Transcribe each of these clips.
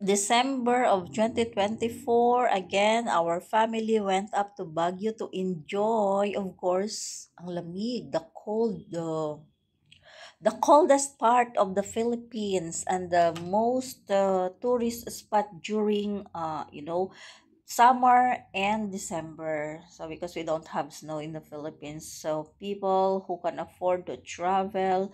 December of 2024, again, our family went up to Baguio to enjoy, of course, ang lamig, the coldest part of the Philippines and the most tourist spot during, summer and December. So because we don't have snow in the Philippines, so people who can afford to travel,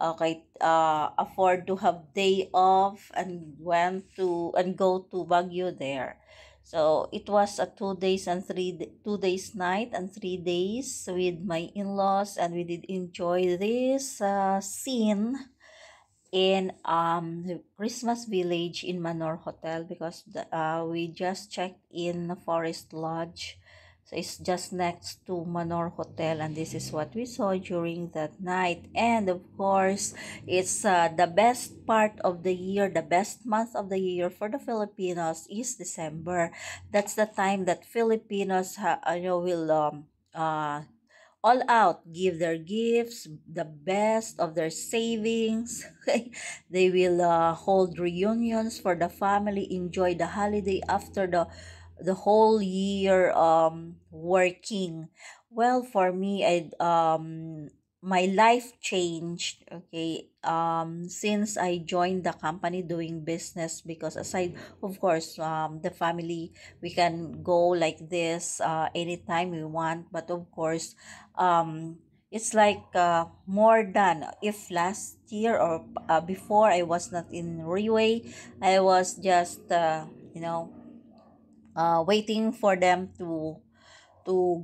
okay, afford to have day off and went to and go to Baguio there. So it was a 2 days and 2 days night and 3 days with my in-laws, and we did enjoy this scene in the Christmas village in Manor Hotel, because we just checked in the Forest Lodge. So it's just next to Manor Hotel, and this is what we saw during that night. And of course, it's the best part of the year, the best month of the year for the Filipinos is December. That's the time that Filipinos will all out, give their gifts, the best of their savings. They will hold reunions for the family, enjoy the holiday after the whole year working. Well, for me, my life changed, okay, since I joined the company doing business, because aside, of course, the family, we can go like this anytime we want, but of course, it's like more than if last year or before I was not in Riway, I was just waiting for them to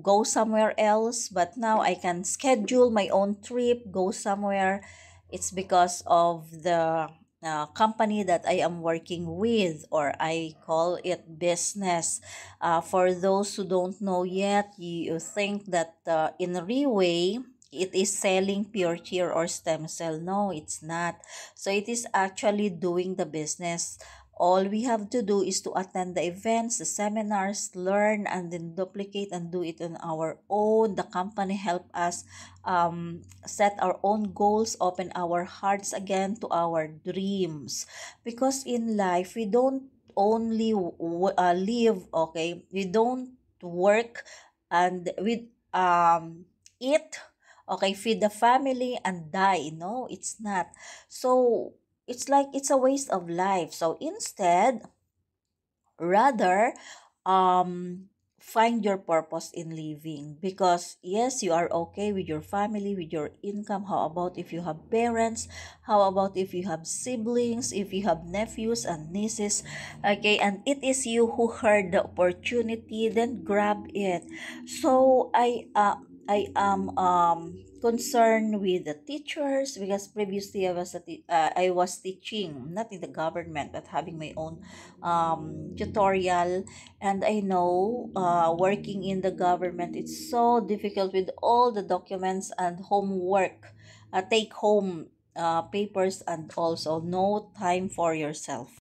go somewhere else, but now I can schedule my own trip, go somewhere. It's because of the company that I am working with, or I call it business. For those who don't know yet, you think that in Reway, it is selling pure cheer or stem cell. No, it's not. So it is actually doing the business. All we have to do is to attend the events, the seminars, learn, and then duplicate and do it on our own. The company help us set our own goals, open our hearts again to our dreams. Because in life, we don't only live, okay? We don't work and we eat, okay, feed the family and die. No, it's not. So it's like it's a waste of life. So instead, rather, um find your purpose in living, because yes, you are okay with your family, with your income. How about if you have parents? How about if you have siblings, if you have nephews and nieces? Okay, and it is you who heard the opportunity, then grab it. So I am concerned with the teachers, because previously I was teaching, not in the government, but having my own tutorial. And I know working in the government, it's so difficult with all the documents and homework, take home papers, and also no time for yourself.